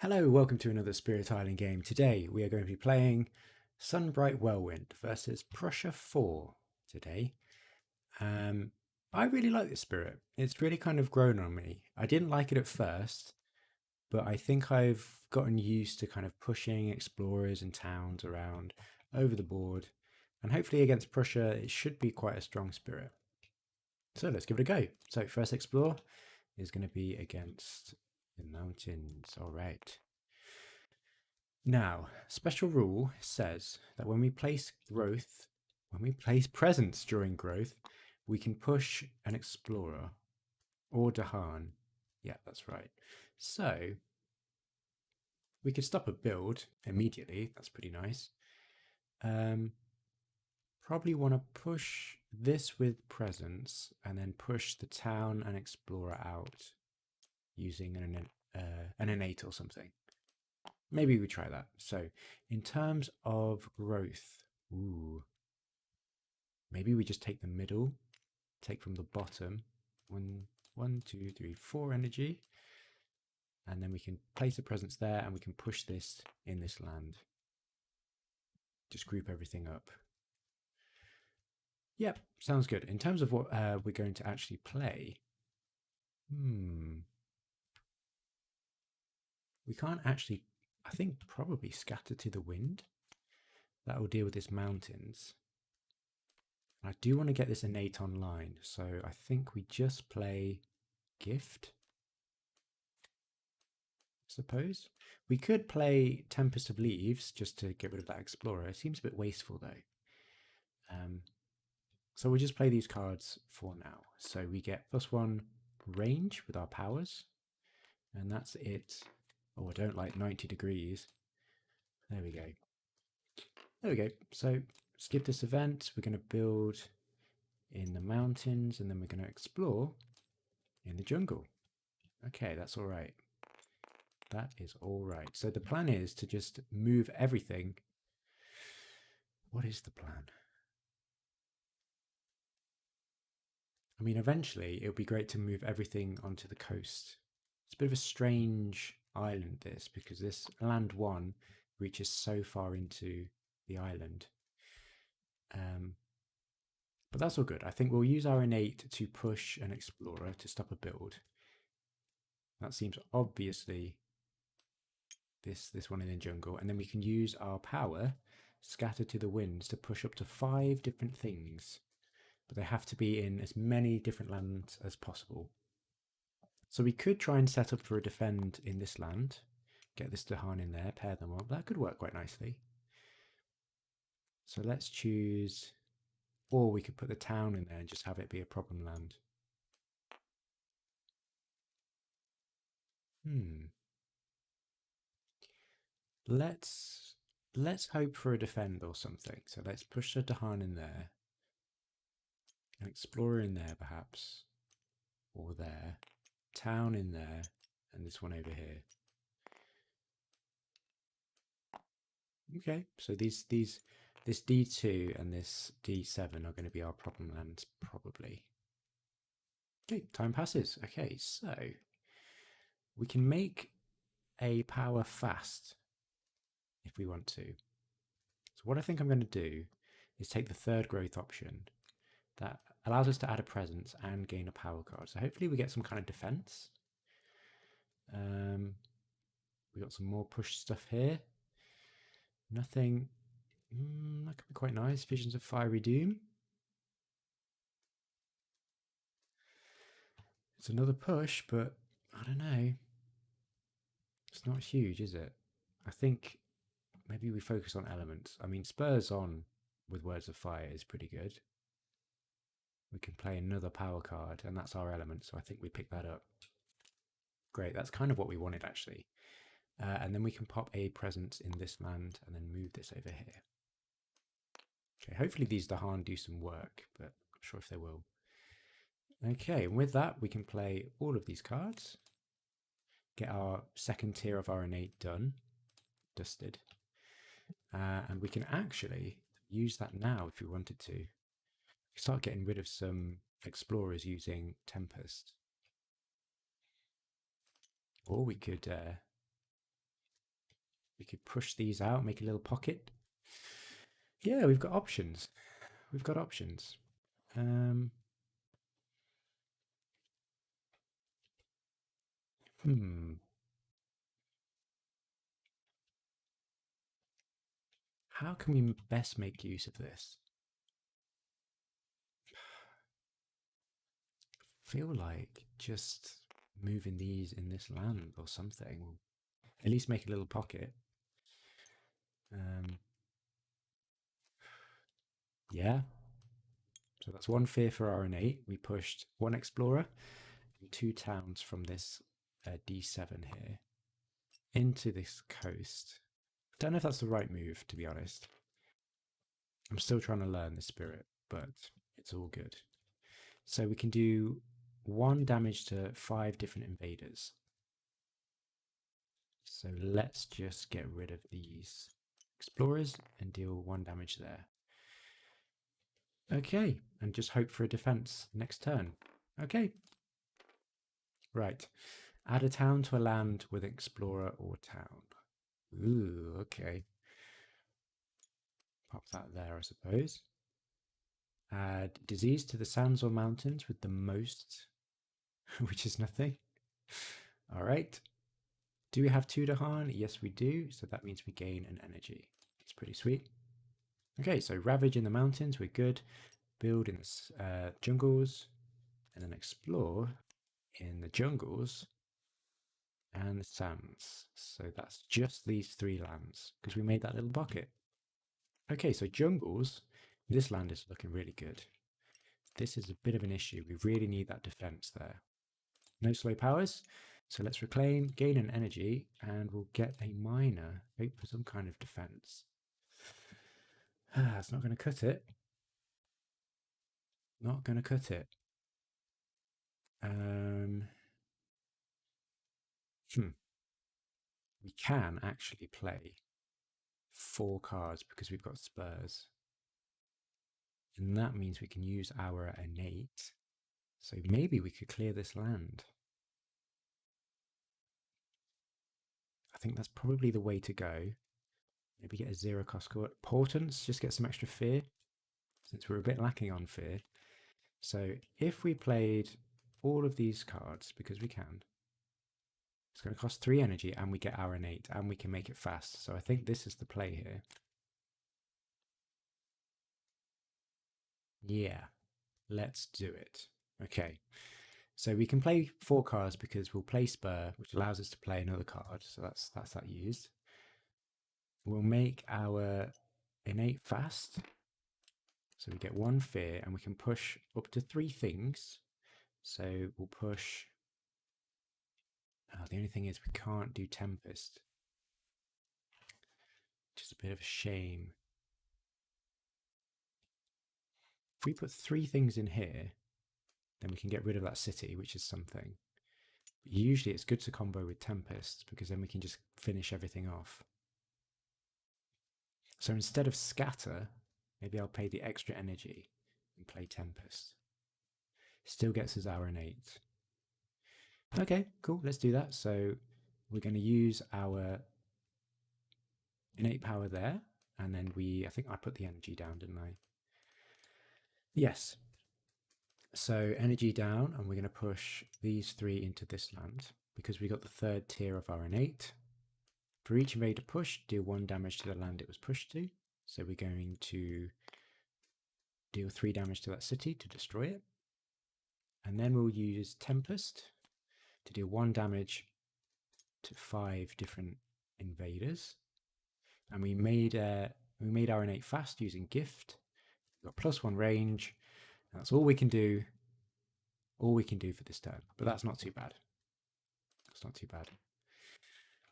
Hello, welcome to another Spirit Island game. Today we are going to be playing Sunbright Whirlwind versus Prussia 4 today. I really like this spirit. It's really kind of grown on me. I didn't like it at first, but I think I've gotten used to kind of pushing explorers and towns around over the board. And hopefully against Prussia, it should be quite a strong spirit. So let's give it a go. So first explore is going to be against the mountains. All right. Now, special rule says that when we place presence during growth, we can push an explorer or Dahan. Yeah, that's right. So we could stop a build immediately. That's pretty nice. Probably want to push this with presence and then push the town and explorer out using an innate or something. Maybe we try that. So in terms of growth, maybe we just take the middle, take from the bottom, one, two, three, 4 energy, and then we can place a presence there and we can push this in this land. Just group everything up. Yep, sounds good. In terms of what we're going to actually play, we can't actually, I think probably scatter to the wind. That will deal with this mountains. I do want to get this innate online, so I think we just play gift. Suppose we could play Tempest of Leaves just to get rid of that explorer. It seems a bit wasteful though. So we'll just play these cards for now. So we get +1 range with our powers, and that's it. Oh, I don't like 90 degrees. There we go. There we go. So skip this event. We're going to build in the mountains, and then we're going to explore in the jungle. Okay, that's all right. That is all right. So the plan is to just move everything. What is the plan? I mean, eventually it would be great to move everything onto the coast. It's a bit of a strange island, this, because this land 1 reaches so far into the island. But that's all good. I think we'll use our innate to push an explorer to stop a build. That seems obviously this one in the jungle. And then we can use our power, scatter to the winds, to push up to 5 different things. But they have to be in as many different lands as possible. So we could try and set up for a defend in this land, get this Dahan in there, pair them up. That could work quite nicely. So let's choose, or we could put the town in there and just have it be a problem land. Let's hope for a defend or something. So let's push the Dahan in there, an explorer in there perhaps, or there, town in there, and this one over here. Okay, so this D2 and this D7 are going to be our problem lands, probably. Okay, time passes. Okay, so we can make a power fast if we want to. So what I think I'm going to do is take the 3rd growth option. That allows us to add a presence and gain a power card. So hopefully we get some kind of defense. We got some more push stuff here. Nothing. That could be quite nice. Visions of Fiery Doom. It's another push, but I don't know. It's not huge, is it? I think maybe we focus on elements. I mean, Spurs on with Words of Fire is pretty good. We can play another power card, and that's our element, so I think we pick that up. Great, that's kind of what we wanted, actually. And then we can pop a presence in this land and then move this over here. Okay, hopefully these Dahan do some work, but I'm not sure if they will. Okay, and with that, we can play all of these cards, get our 2nd tier of our innate dusted, and we can actually use that now if we wanted to. Start getting rid of some explorers using Tempest. Or we could could push these out, make a little pocket. Yeah, we've got options. We've got options. How can we best make use of this? Feel like just moving these in this land or something will at least make a little pocket. Yeah. So that's one fear for our innate. We pushed one explorer and 2 towns from this D7 here into this coast. Don't know if that's the right move, to be honest. I'm still trying to learn the spirit, but it's all good. So we can do 1 damage to 5 different invaders. So let's just get rid of these explorers and deal 1 damage there. Okay, and just hope for a defense next turn. Okay. Right. Add a town to a land with explorer or town. Ooh, okay. Pop that there, I suppose. Add disease to the sands or mountains with the most, which is nothing. All right. Do we have Tudahan? Yes, we do. So that means we gain an energy. It's pretty sweet. Okay, so ravage in the mountains, we're good. Build in the jungles, and then explore in the jungles and the sands. So that's just these 3 lands because we made that little pocket. Okay, so jungles, this land is looking really good. This is a bit of an issue. We really need that defense there. No slow powers. So let's reclaim, gain an energy, and we'll get a minor. Hope for some kind of defense. It's not going to cut it. Not going to cut it. We can actually play 4 cards because we've got spurs. And that means we can use our innate. So maybe we could clear this land. I think that's probably the way to go. Maybe get a 0 cost portents, just get some extra fear, since we're a bit lacking on fear. So if we played all of these cards, because we can, it's going to cost 3 energy and we get our innate and we can make it fast. So I think this is the play here. Yeah, let's do it. Okay, so we can play 4 cards because we'll play Spur, which allows us to play another card. So that's that used. We'll make our innate fast. So we get 1 fear and we can push up to 3 things. So we'll push. The only thing is we can't do Tempest. Just a bit of a shame. If we put 3 things in here, then we can get rid of that city, which is something. But usually it's good to combo with Tempest because then we can just finish everything off. So instead of Scatter, maybe I'll pay the extra energy and play Tempest. Still gets us our innate. Okay, cool, let's do that. So we're going to use our innate power there, and then I think I put the energy down, didn't I? Yes. So energy down, and we're going to push these 3 into this land because we got the 3rd tier of our innate. For each invader push, deal 1 damage to the land it was pushed to. So we're going to deal 3 damage to that city to destroy it. And then we'll use Tempest to deal 1 damage to 5 different invaders. And we made our innate fast using gift. We've got +1 range. That's all we can do. All we can do for this turn. But that's not too bad. That's not too bad.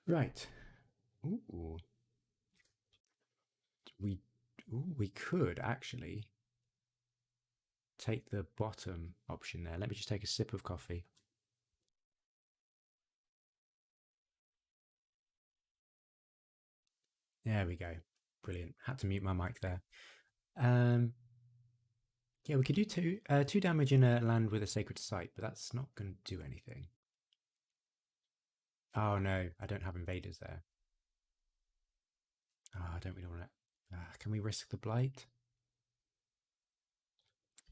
Right. Ooh. We could actually take the bottom option there. Let me just take a sip of coffee. There we go. Brilliant. Had to mute my mic there. Yeah, we could do 2 damage in a land with a sacred site, but that's not going to do anything. Oh no, I don't have invaders there. Oh, I don't really want to. Can we risk the blight?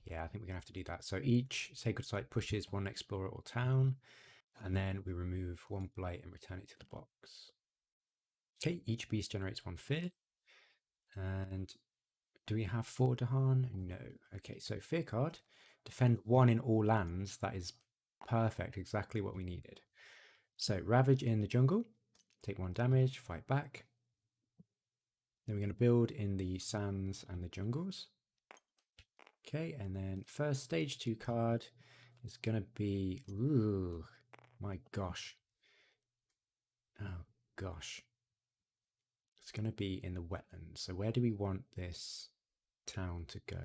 Yeah, I think we're going to have to do that. So each sacred site pushes one explorer or town, and then we remove one blight and return it to the box. Okay, each beast generates one fear. And do we have 4 Dahan? No. Okay, so fear card. Defend 1 in all lands. That is perfect, exactly what we needed. So ravage in the jungle. Take 1 damage, fight back. Then we're going to build in the sands and the jungles. Okay, and then first stage 2 card is going to be, ooh, my gosh. Oh gosh. It's going to be in the wetlands. So where do we want this town to go?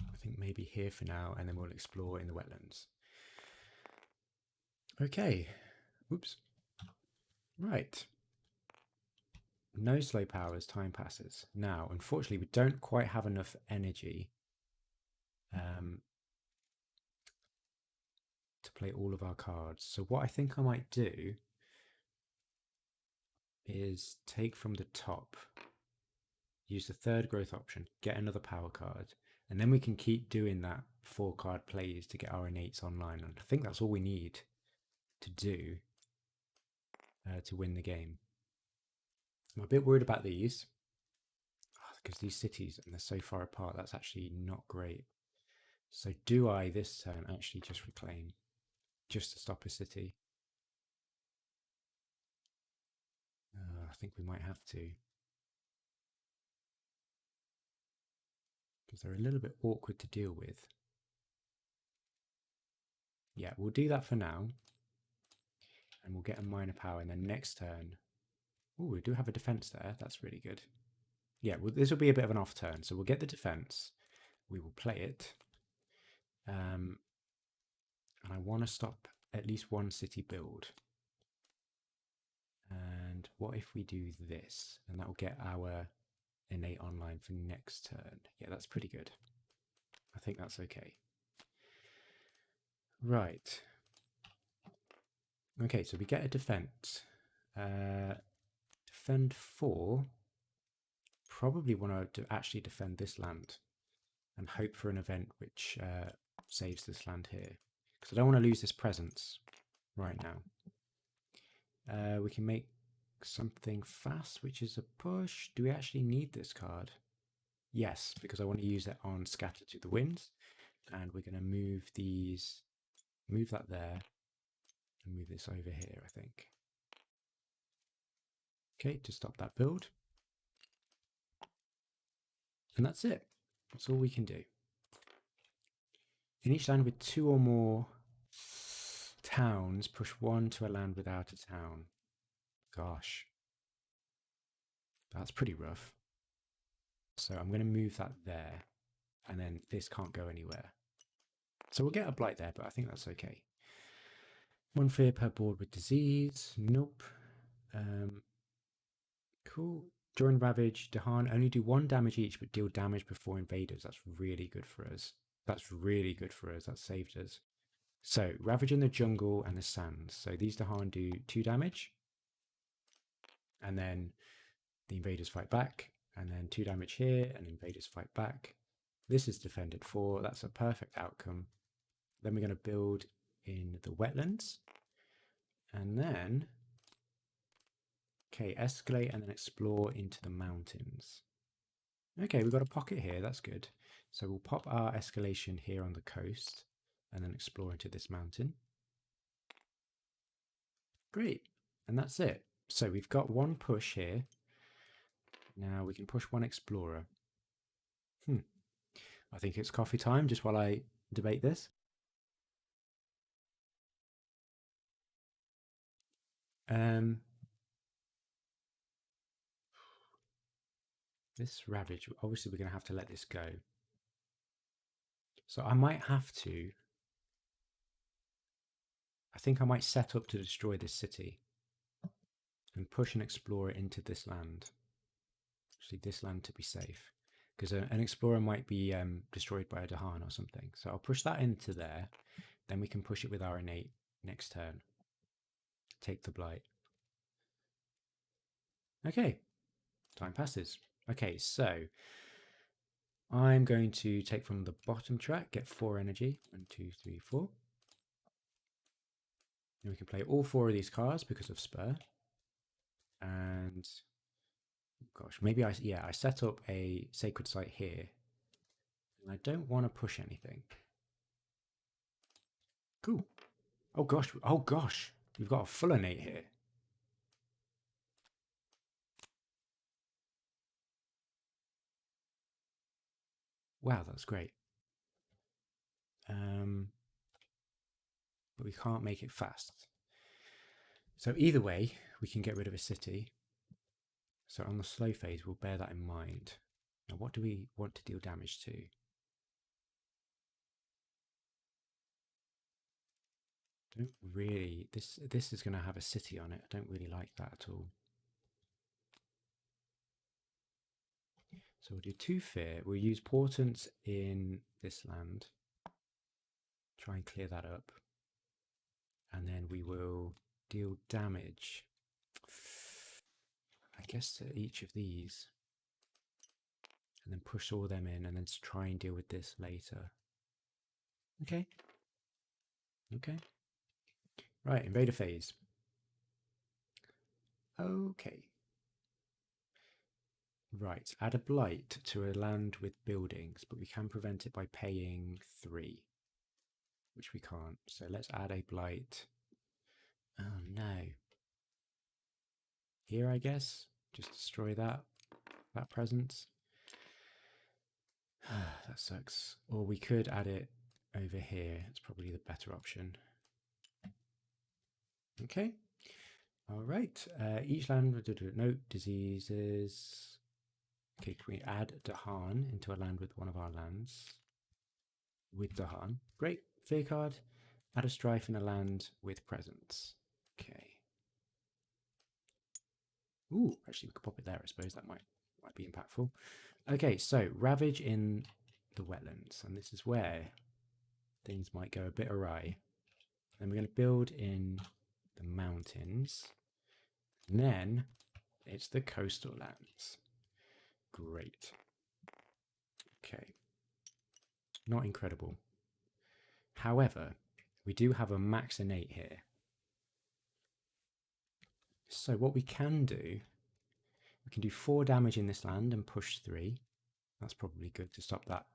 I think maybe here for now, and then we'll explore in the wetlands. Okay. Oops. Right. No slow power as time passes. Now, unfortunately, we don't quite have enough energy to play all of our cards. So what I think I might do is take from the top, use the 3rd growth option, get another power card, and then we can keep doing that 4 card plays to get our innates online. And I think that's all we need to do to win the game. I'm a bit worried about these because these cities, and they're so far apart, that's actually not great. So do I this turn actually just reclaim just to stop a city? I think we might have to, because they're a little bit awkward to deal with. Yeah, we'll do that for now. And we'll get a minor power, and then next turn... Oh, we do have a defense there. That's really good. Yeah, well, this will be a bit of an off turn. So we'll get the defense. We will play it. And I want to stop at least 1 city build. And what if we do this? And that will get our innate online for next turn. Yeah, that's pretty good. I think that's okay. Right. Okay, so we get a defense. Defend 4. Probably want to actually defend this land and hope for an event which saves this land here. Because I don't want to lose this presence right now. We can make something fast, which is a push. Do we actually need this card? Yes, because I want to use it on Scatter to the Winds. And we're going to move these, move that there, and move this over here, I think. Okay, to stop that build. And that's it. That's all we can do. In each land with 2 or more towns, push 1 to a land without a town. Gosh. That's pretty rough. So I'm going to move that there. And then this can't go anywhere. So we'll get a blight there, but I think that's okay. 1 fear per board with disease. Nope. Cool. During Ravage, Dahan only do 1 damage each, but deal damage before invaders. That's really good for us. That's really good for us. That saved us. So, Ravage in the jungle and the sands. So these Dahan do 2 damage. And then the invaders fight back. And then 2 damage here, and invaders fight back. This is defended 4. That's a perfect outcome. Then we're going to build in the wetlands. And then... Okay, escalate and then explore into the mountains. Okay, we've got a pocket here, that's good. So we'll pop our escalation here on the coast and then explore into this mountain. Great, and that's it. So we've got 1 push here. Now we can push 1 explorer. I think it's coffee time just while I debate this. This Ravage, obviously we're going to have to let this go. So I might have to... I think I might set up to destroy this city and push an explorer into this land. Actually, this land to be safe. Because an explorer might be destroyed by a Dahan or something. So I'll push that into there. Then we can push it with our innate next turn. Take the blight. Okay, time passes. Okay, so I'm going to take from the bottom track, get 4 energy. 1, 2, 3, 4. And we can play all 4 of these cards because of Spur. And gosh, maybe I set up a sacred site here. And I don't want to push anything. Cool. Oh gosh. We've got a full innate here. Wow, that's great. But we can't make it fast. So either way, we can get rid of a city. So on the slow phase, we'll bear that in mind. Now, what do we want to deal damage to? Don't really. This is going to have a city on it. I don't really like that at all. So we'll do 2 fear. We'll use portents in this land. Try and clear that up. And then we will deal damage, I guess, to each of these. And then push all them in and then try and deal with this later. Okay. Okay. Right, invader phase. Okay. Right, add a blight to a land with buildings, but we can prevent it by paying 3, which we can't. So let's add a blight. Oh no. Here, I guess. Just destroy that presence. That sucks. Or we could add it over here. It's probably the better option. Okay. All right. Each land, no diseases. Okay, can we add Dahan into a land with one of our lands? With Dahan. Great. Fear card. Add a strife in a land with presence. Okay. Ooh, actually, we could pop it there, I suppose. That might be impactful. Okay, so Ravage in the wetlands. And this is where things might go a bit awry. Then we're going to build in the mountains. And then it's the coastal lands. Great. Okay. Not incredible. However, we do have a max innate here. So what we can do, we can do 4 damage in this land and push 3. That's probably good to stop that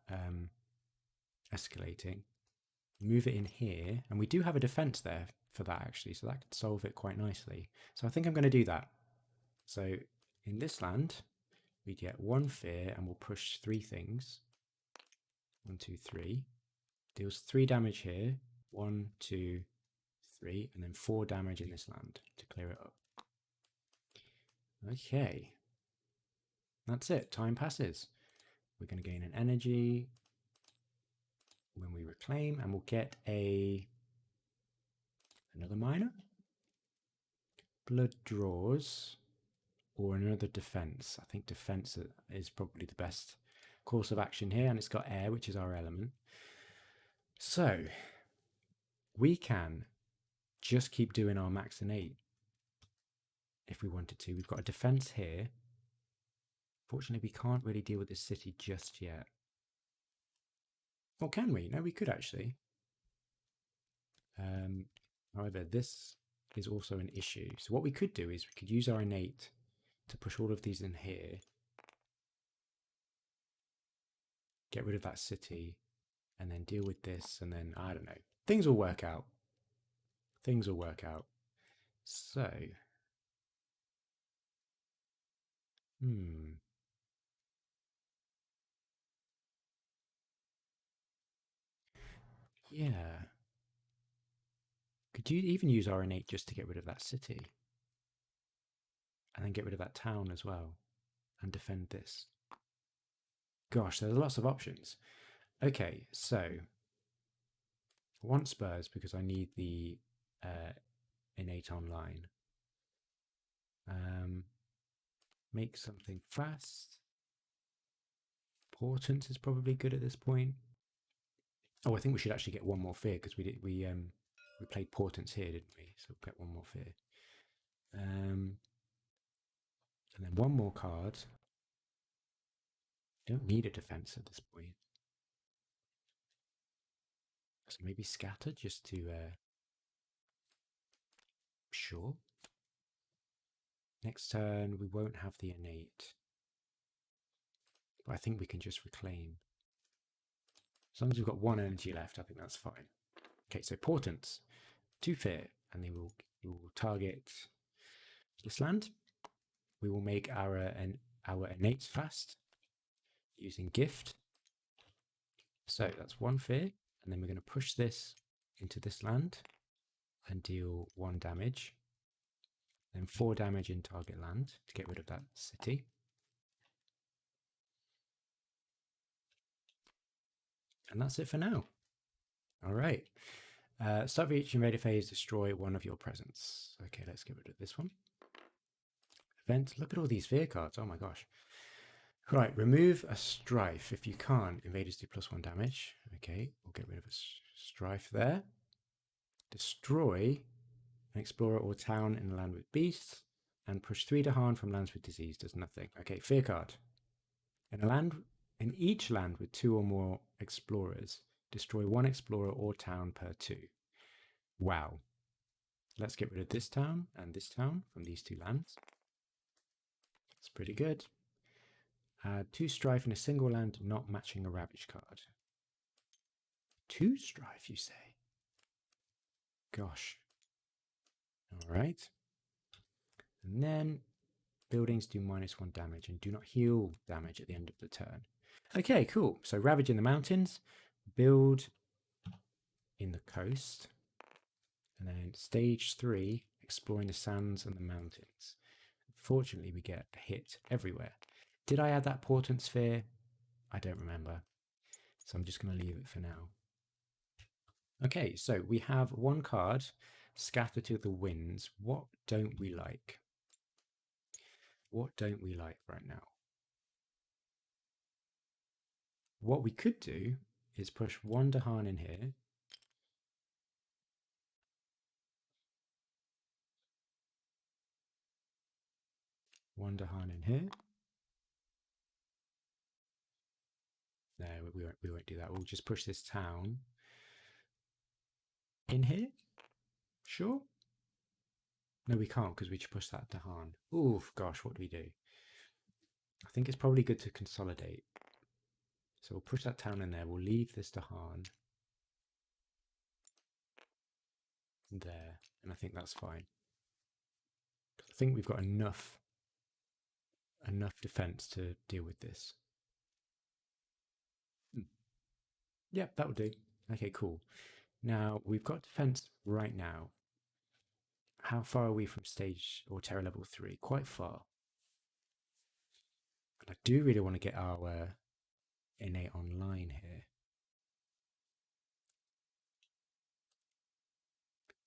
escalating. Move it in here, and we do have a defense there for that actually, so that could solve it quite nicely. So I think I'm going to do that. So in this land, we get 1 fear and we'll push 3 things. 1, 2, 3. Deals 3 damage here. 1, 2, 3, and then 4 damage in this land to clear it up. Okay. That's it. Time passes. We're going to gain an energy when we reclaim, and we'll get another minor. Blood draws, or another defense. I think defense is probably the best course of action here, and it's got air, which is our element. So we can just keep doing our max innate if we wanted to. We've got a defense here. Fortunately, we can't really deal with this city just yet. Or can we? No, we could actually. However, this is also an issue. So what we could do is we could use our innate to push all of these in here. Get rid of that city. And then deal with this. And then, I don't know. Things will work out. Things will work out. So. Yeah. Could you even use our innate just to get rid of that city? And then get rid of that town as well. And defend this. Gosh, there's lots of options. Okay, so I want Spurs because I need the innate online. Make something fast. Portent is probably good at this point. Oh, I think we should actually get 1 more fear because we played portents here, didn't we? So we'll get 1 more fear. And one more card. Don't need a defense at this point. So maybe scatter just to sure. Next turn we won't have the innate. But I think we can just reclaim. As long as we've got one energy left, I think that's fine. Okay, so Portents. 2 fear, and they will target this land. We will make our innates fast using gift. So that's 1 fear, and then we're going to push this into this land and deal 1 damage. Then 4 damage in target land to get rid of that city. And that's it for now. All right. Start of each invaded phase, destroy 1 of your presents. Okay, let's get rid of this one. Event. Look at all these fear cards. Oh my gosh. Right, remove a strife. If you can't, invaders do +1 damage. Okay, we'll get rid of a strife there. Destroy an explorer or town in a land with beasts. And push 3 Dahan from lands with disease. Does nothing. Okay, fear card. In each land with 2 or more explorers, destroy 1 explorer or town per 2. Wow. Let's get rid of this town and this town from these 2 lands. That's pretty good. Add 2 strife in a single land not matching a ravage card. 2 strife, you say? Gosh. All right. And then buildings do -1 damage and do not heal damage at the end of the turn. Okay, cool. So ravage in the mountains, build in the coast, and then stage 3, exploring the sands and the mountains. Fortunately, we get hit everywhere. Did I add that portent sphere? I don't remember. So I'm just going to leave it for now. Okay, so we have 1 card, Scatter to the Winds. What don't we like? What don't we like right now? What we could do is push 1 Dahan in here. One Dahan in here. No, we won't do that. We'll just push this town in here. Sure. No, we can't because we just push that Dahan. Oof, gosh, what do we do? I think it's probably good to consolidate. So we'll push that town in there. We'll leave this Dahan there, and I think that's fine. I think we've got enough defense to deal with this. Yep, that will do. Okay, cool. Now we've got defense right now. How far are we from stage or terror level 3? Quite far. And I do really want to get our innate online here.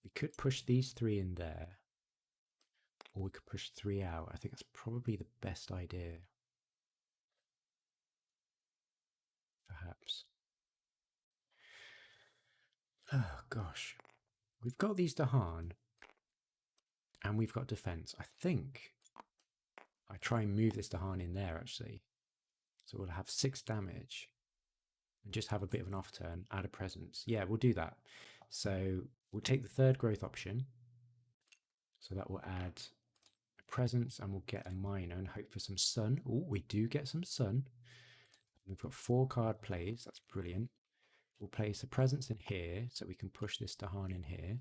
We could push these 3 in there, or we could push 3 out. I think that's probably the best idea. Perhaps. Oh gosh. We've got these Dahan, and we've got defense. I think I try and move this Dahan in there actually. So we'll have 6 damage and just have a bit of an off turn, add a presence. Yeah, we'll do that. So we'll take the 3rd growth option. So that will add a presence, and we'll get a minor and hope for some sun. Oh, we do get some sun. We've got 4 card plays. That's brilliant. We'll place a presence in here so we can push this Dahan in here.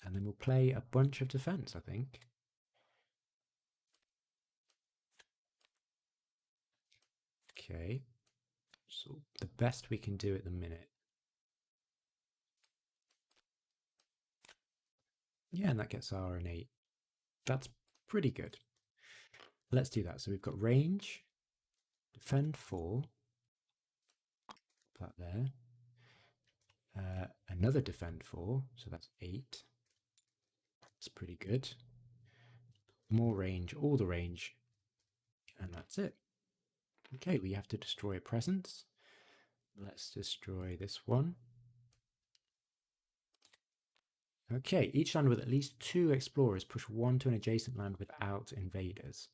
And then we'll play a bunch of defense, I think. Okay. So the best we can do at the minute. Yeah, and that gets our innate. That's pretty good. Let's do that. So we've got range, defend 4, put that there. Another defend 4, so that's 8. That's pretty good. More range, all the range, and that's it. Okay, we have to destroy a presence. Let's destroy this one. Okay, each land with at least 2 explorers push 1 to an adjacent land without invaders.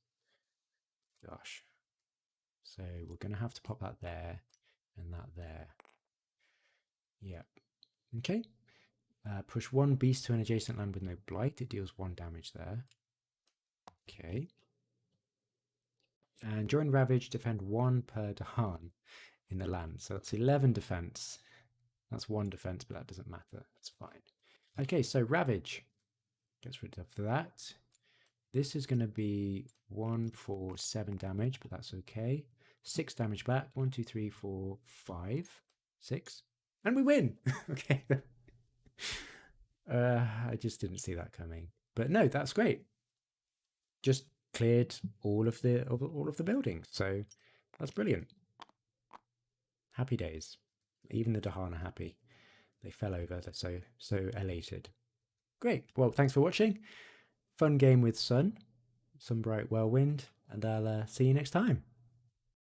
Gosh. So we're going to have to pop that there and that there. Yep. Okay. Push 1 beast to an adjacent land with no blight. It deals 1 damage there. Okay. And during Ravage, defend 1 per Dahan in the land. So that's 11 defense. That's 1 defense, but that doesn't matter. That's fine. Okay, so Ravage gets rid of that. This is going to be 1 for 7 damage, but that's okay. 6 damage back. 1, 2, 3, 4, 5, 6. And we win! Okay. I just didn't see that coming. But no, that's great. Just cleared all of the buildings. So that's brilliant. Happy days. Even the Dahan are happy. They fell over. They're so elated. Great. Well, thanks for watching. Fun game with Sun, Sunbright Whirlwind, and I'll see you next time.